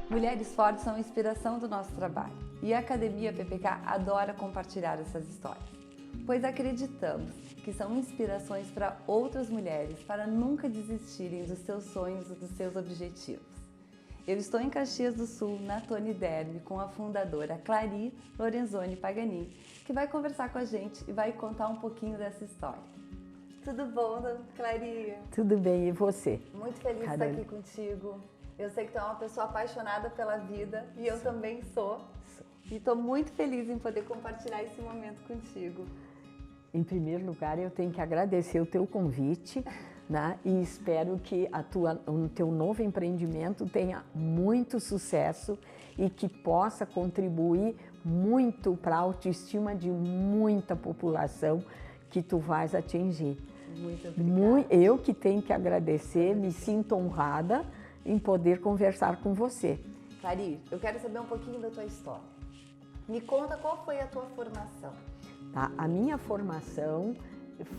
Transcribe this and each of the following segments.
Mulheres fortes são a inspiração do nosso trabalho e a Academia PPK adora compartilhar essas histórias, pois acreditamos que são inspirações para outras mulheres para nunca desistirem dos seus sonhos e dos seus objetivos. Eu estou em Caxias do Sul, na Tony Derby, com a fundadora Clary Lorenzoni Paganin, que vai conversar com a gente e vai contar um pouquinho dessa história. Tudo bom, dona Clary? Tudo bem, e você? Muito feliz de estar aqui contigo. Eu sei que tu é uma pessoa apaixonada pela vida e eu também sou. E estou muito feliz em poder compartilhar esse momento contigo. Em primeiro lugar, eu tenho que agradecer o teu convite, né? E espero que o teu novo empreendimento tenha muito sucesso e que possa contribuir muito para a autoestima de muita população que tu vais atingir. Muito obrigada. Eu que tenho que agradecer, me sinto honrada em poder conversar com você. Clary, eu quero saber um pouquinho da tua história. Me conta qual foi a tua formação. Tá? A minha formação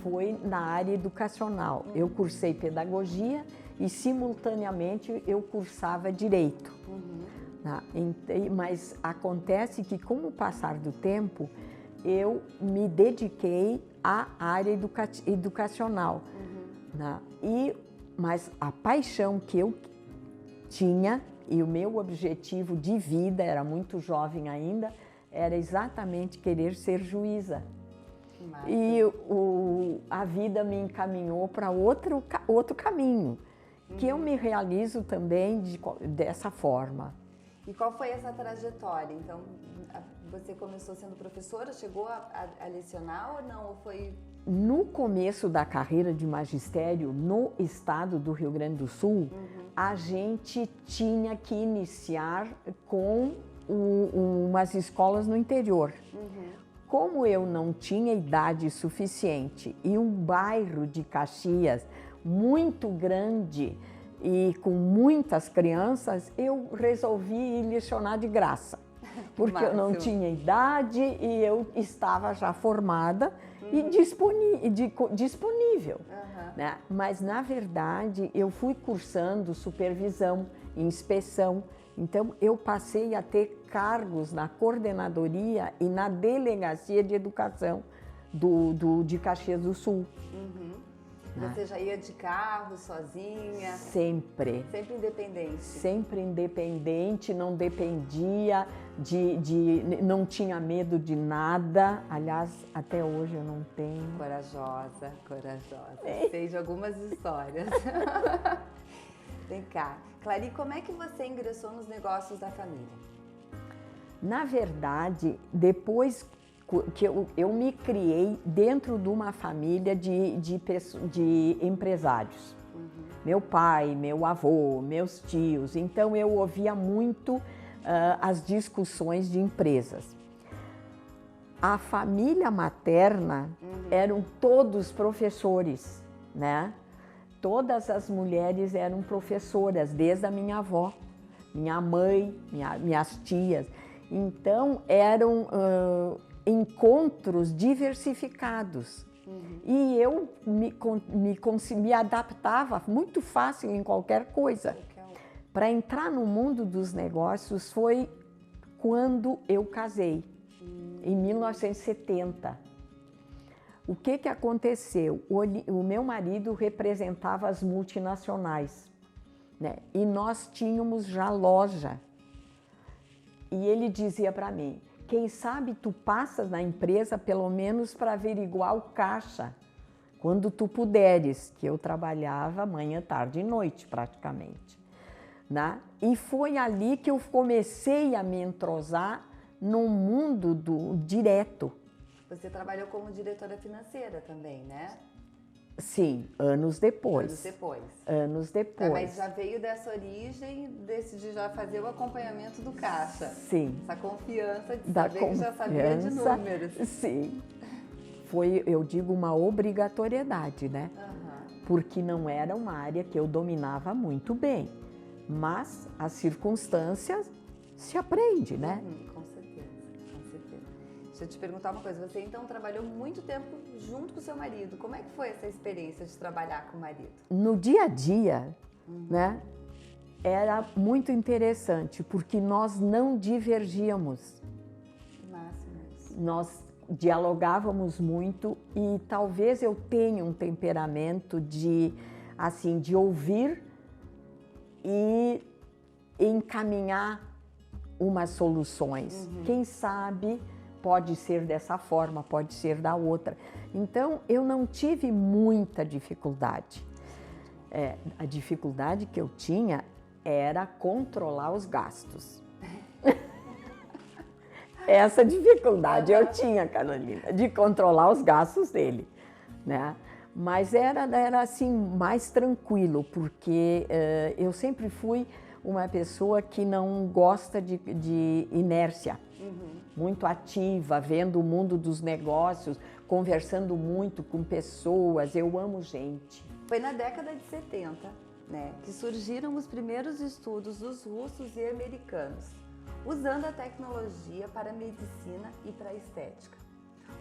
foi na área educacional. Eu cursei pedagogia e, simultaneamente, eu cursava direito. Tá? Mas acontece que, com o passar do tempo, eu me dediquei à área educacional. Tá? Mas a paixão que eu tinha e o meu objetivo de vida, era muito jovem ainda, era exatamente querer ser juíza. E a vida me encaminhou para outro caminho, que eu me realizo também dessa forma. E qual foi essa trajetória? Então, você começou sendo professora, chegou a lecionar ou não? Ou foi... No começo da carreira de magistério no estado do Rio Grande do Sul, a gente tinha que iniciar com umas escolas no interior. Como eu não tinha idade suficiente e um bairro de Caxias muito grande e com muitas crianças, eu resolvi ir lecionar de graça, porque eu não tinha idade e eu estava já formada e disponível. Né? Mas, na verdade, eu fui cursando supervisão, inspeção. Então, eu passei a ter cargos na coordenadoria e na delegacia de educação de Caxias do Sul. Você já ia de carro, sozinha? Sempre. Sempre independente? Sempre independente, não dependia não tinha medo de nada. Aliás, até hoje eu não tenho. Corajosa. Sei de algumas histórias. Vem cá. Clary, como é que você ingressou nos negócios da família? Na verdade, depois que eu me criei dentro de uma família de empresários. Meu pai, meu avô, meus tios. Então, eu ouvia muito as discussões de empresas. A família materna eram todos professores, né? Todas as mulheres eram professoras, desde a minha avó, minha mãe, minhas tias. Então, eram encontros diversificados. E eu me adaptava muito fácil em qualquer coisa. Para entrar no mundo dos negócios foi quando eu casei, em 1970. O que aconteceu? O meu marido representava as multinacionais, né? E nós tínhamos já loja. E ele dizia para mim, quem sabe tu passas na empresa pelo menos para averiguar o caixa, quando tu puderes, que eu trabalhava manhã, tarde e noite praticamente. Né? E foi ali que eu comecei a me entrosar no mundo do direto. Você trabalhou como diretora financeira também, né? Sim, anos depois. Anos depois. Mas já veio dessa origem, de já fazer o acompanhamento do caixa. Sim. Essa confiança de saber que já sabia de números. Sim. Foi, eu digo, uma obrigatoriedade, né? Porque não era uma área que eu dominava muito bem. Mas as circunstâncias se aprende, né? Com certeza. Deixa eu te perguntar uma coisa. Você então trabalhou muito tempo junto com o seu marido. Como é que foi essa experiência de trabalhar com o marido? No dia a dia, né? era muito interessante, porque nós não divergíamos. Nós dialogávamos muito e talvez eu tenha um temperamento de, assim, de ouvir e encaminhar umas soluções. Quem sabe pode ser dessa forma, pode ser da outra. Então, eu não tive muita dificuldade. A dificuldade que eu tinha era controlar os gastos. Essa dificuldade eu tinha, Carolina, de controlar os gastos dele, né? Mas era assim, mais tranquilo, porque eu sempre fui uma pessoa que não gosta de inércia, muito ativa, vendo o mundo dos negócios, conversando muito com pessoas, eu amo gente. Foi na década de 70, né, que surgiram os primeiros estudos dos russos e americanos, usando a tecnologia para a medicina e para a estética.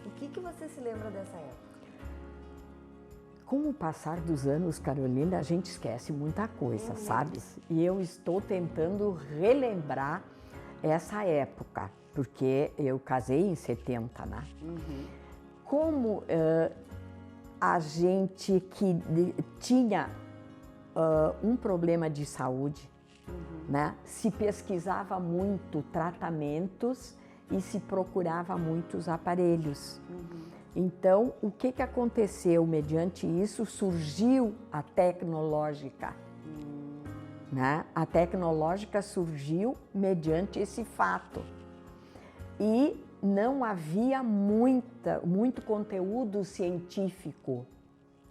O que você se lembra dessa época? Com o passar dos anos, Carolina, a gente esquece muita coisa, sabe? E eu estou tentando relembrar essa época, porque eu casei em 70, né? Como a gente que tinha um problema de saúde, né? Se pesquisava muito tratamentos e se procurava muitos aparelhos. Então, o que aconteceu? Mediante isso, surgiu a tecnológica. Né? A tecnológica surgiu mediante esse fato. E não havia muito conteúdo científico.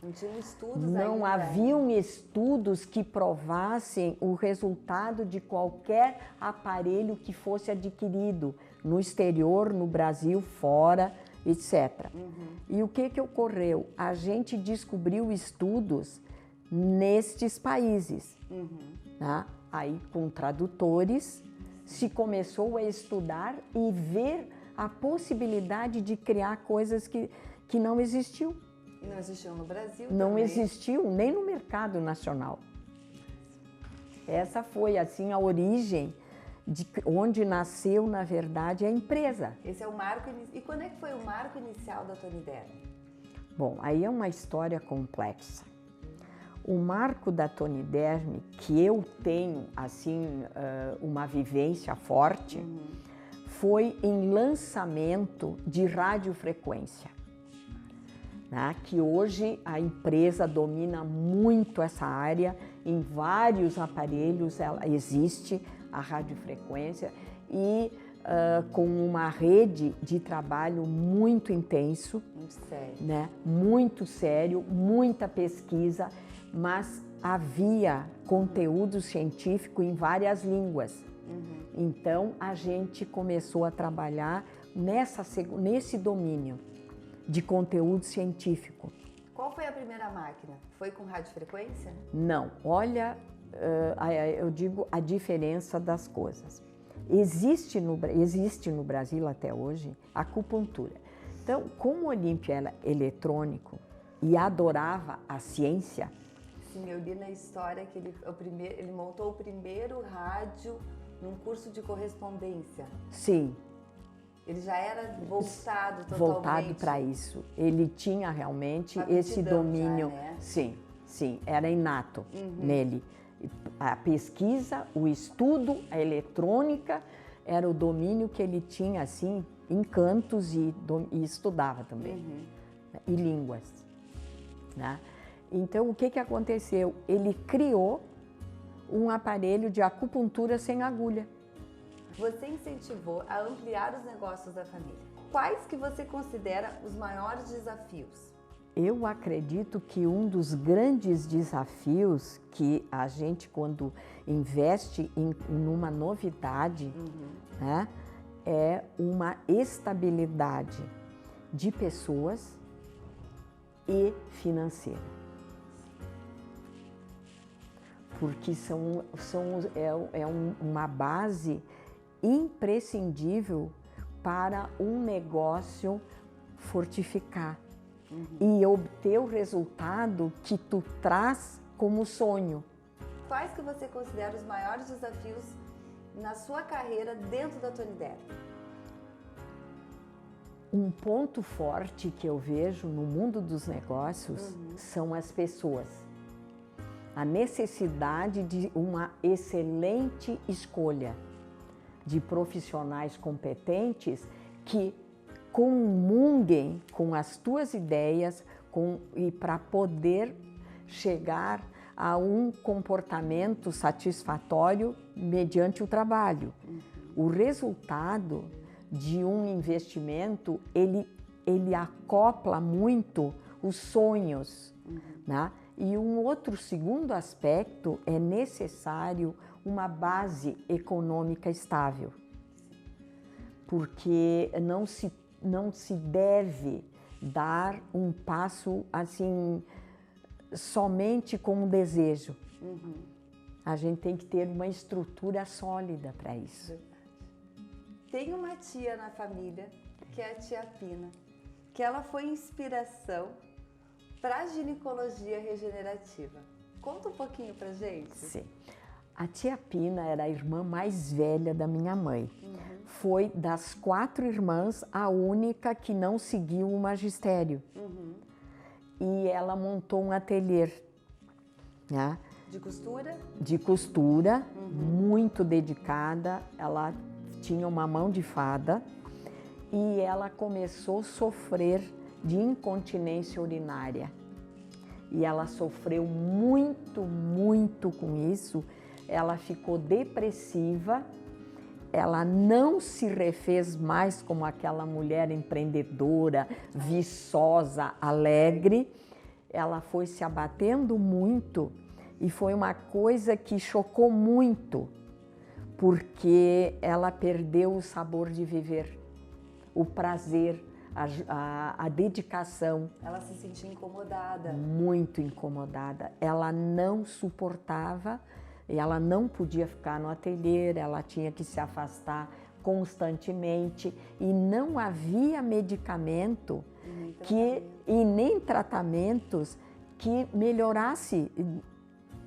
Não tinham estudos Não ainda. haviam estudos que provassem o resultado de qualquer aparelho que fosse adquirido no exterior, no Brasil, fora, etc. E o que ocorreu? A gente descobriu estudos nestes países. Tá? Aí, com tradutores, se começou a estudar e ver a possibilidade de criar coisas que não existiam. E não existiam no Brasil Não também. existiu nem no mercado nacional. Essa foi, assim, a origem de onde nasceu, na verdade, a empresa. Esse é o marco inicial. E quando é que foi o marco inicial da Tony Derme? Bom, aí é uma história complexa. O marco da Tony Derme, que eu tenho, assim, uma vivência forte, foi em lançamento de radiofrequência. Né? Que hoje a empresa domina muito essa área, em vários aparelhos existe a radiofrequência e com uma rede de trabalho muito intenso, muito sério, né? Muito sério, muita pesquisa, mas havia conteúdo científico em várias línguas. Então a gente começou a trabalhar nesse domínio de conteúdo científico. Qual foi a primeira máquina? Foi com radiofrequência? Não, olha, eu digo a diferença das coisas. Existe no Brasil até hoje a acupuntura. Então, como o Olímpio era eletrônico e adorava a ciência... Sim, eu li na história que ele montou o primeiro rádio num curso de correspondência. Sim. Ele já era voltado totalmente. Voltado para isso. Ele tinha realmente esse domínio. Já, né? Sim, era inato nele. A pesquisa, o estudo, a eletrônica, era o domínio que ele tinha, assim, em cantos e estudava também. E línguas. Né? Então, o que aconteceu? Ele criou um aparelho de acupuntura sem agulha. Você incentivou a ampliar os negócios da família. Quais que você considera os maiores desafios? Eu acredito que um dos grandes desafios que a gente, quando investe numa novidade, né, é uma estabilidade de pessoas e financeira. Porque é uma base imprescindível para um negócio fortificar e obter o resultado que tu traz como sonho. quais que você considera os maiores desafios na sua carreira dentro da Tony Derby? Um ponto forte que eu vejo no mundo dos negócios são as pessoas. A necessidade de uma excelente escolha de profissionais competentes que comunguem com as tuas ideias e para poder chegar a um comportamento satisfatório mediante o trabalho. O resultado de um investimento, ele acopla muito os sonhos, né? E um outro segundo aspecto, é necessário uma base econômica estável, porque não se deve dar um passo assim somente com um desejo. A gente tem que ter uma estrutura sólida para isso. Tem uma tia na família, que é a tia Pina, que ela foi inspiração para a ginecologia regenerativa. Conta um pouquinho pra gente. Sim. A tia Pina era a irmã mais velha da minha mãe. Foi das 4 irmãs a única que não seguiu o magistério. E ela montou um ateliê, né? De costura? De costura, muito dedicada. Ela tinha uma mão de fada e ela começou a sofrer de incontinência urinária. E ela sofreu muito, muito com isso. Ela ficou depressiva, ela não se refez mais como aquela mulher empreendedora, viçosa, alegre. Ela foi se abatendo muito e foi uma coisa que chocou muito, porque ela perdeu o sabor de viver, o prazer, a dedicação. Ela se sentia incomodada. Muito incomodada. Ela não suportava, ela não podia ficar no ateliê, ela tinha que se afastar constantemente e não havia medicamento e nem tratamentos que melhorasse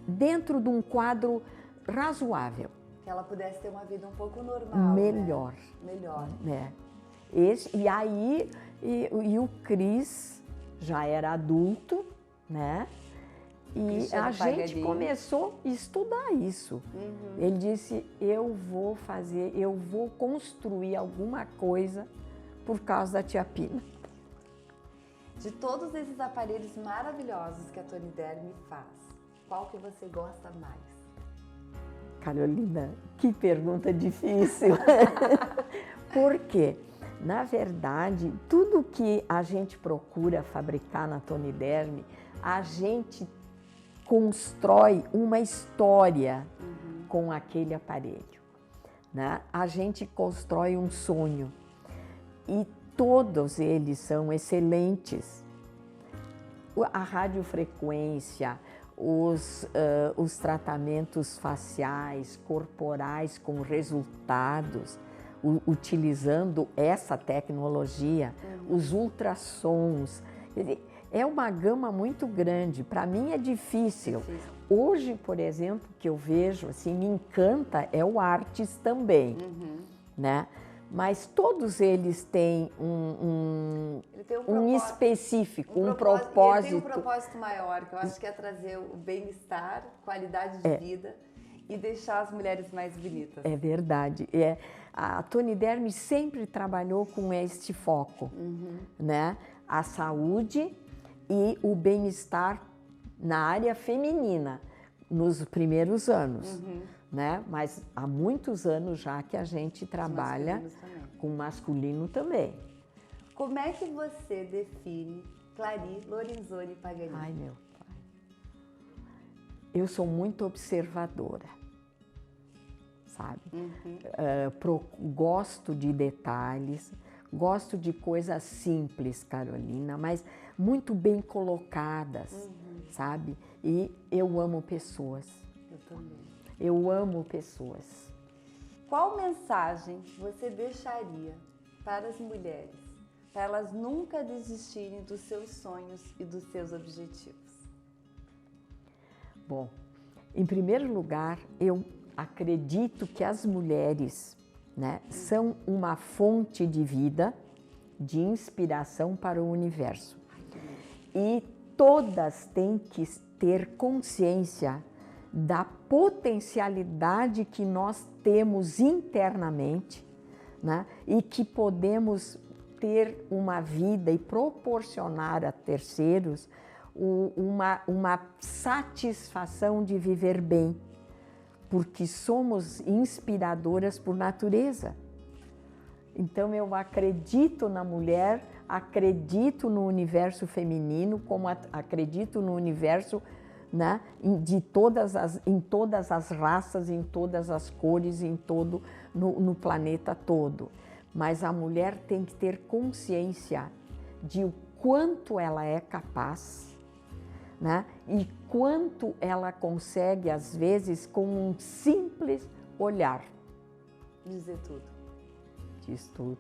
dentro de um quadro razoável. Que ela pudesse ter uma vida um pouco normal. Melhor. Né? Melhor. É. E aí, o Cris já era adulto, né? E a gente começou a estudar isso. Ele disse, eu vou construir alguma coisa por causa da tia Pina. De todos esses aparelhos maravilhosos que a Tony Derby faz, qual que você gosta mais? Carolina, que pergunta difícil. Por quê? Na verdade, tudo que a gente procura fabricar na Tony Derby, a gente constrói uma história com aquele aparelho, né? A gente constrói um sonho e todos eles são excelentes. A radiofrequência, os tratamentos faciais, corporais com resultados, utilizando essa tecnologia, os ultrassons. É uma gama muito grande. Para mim é difícil. Hoje, por exemplo, que eu vejo, assim, me encanta, é o Artes também, né? Mas todos eles têm um específico, um propósito. Ele tem um propósito maior, que eu acho que é trazer o bem-estar, qualidade de vida e deixar as mulheres mais bonitas. É verdade. A Tony Derby sempre trabalhou com este foco, né? A saúde e o bem-estar na área feminina, nos primeiros anos, né? Mas há muitos anos já que a gente trabalha com masculino também. Como é que você define Clari Lorenzoni Paganini? Ai, meu pai. Eu sou muito observadora, sabe? Gosto de detalhes, gosto de coisas simples, Carolina, mas muito bem colocadas, sabe? E eu amo pessoas. Eu também. Eu amo pessoas. Qual mensagem você deixaria para as mulheres, para elas nunca desistirem dos seus sonhos e dos seus objetivos? Bom, Em primeiro lugar, eu acredito que as mulheres, né, são uma fonte de vida, de inspiração para o universo. E todas têm que ter consciência da potencialidade que nós temos internamente, né, e que podemos ter uma vida e proporcionar a terceiros uma satisfação de viver bem, porque somos inspiradoras por natureza. Então eu acredito na mulher, acredito no universo feminino, como acredito no universo, né, em todas as raças, em todas as cores, no planeta todo. Mas a mulher tem que ter consciência de o quanto ela é capaz, né, e quanto ela consegue, às vezes, com um simples olhar. Dizer tudo. Diz tudo.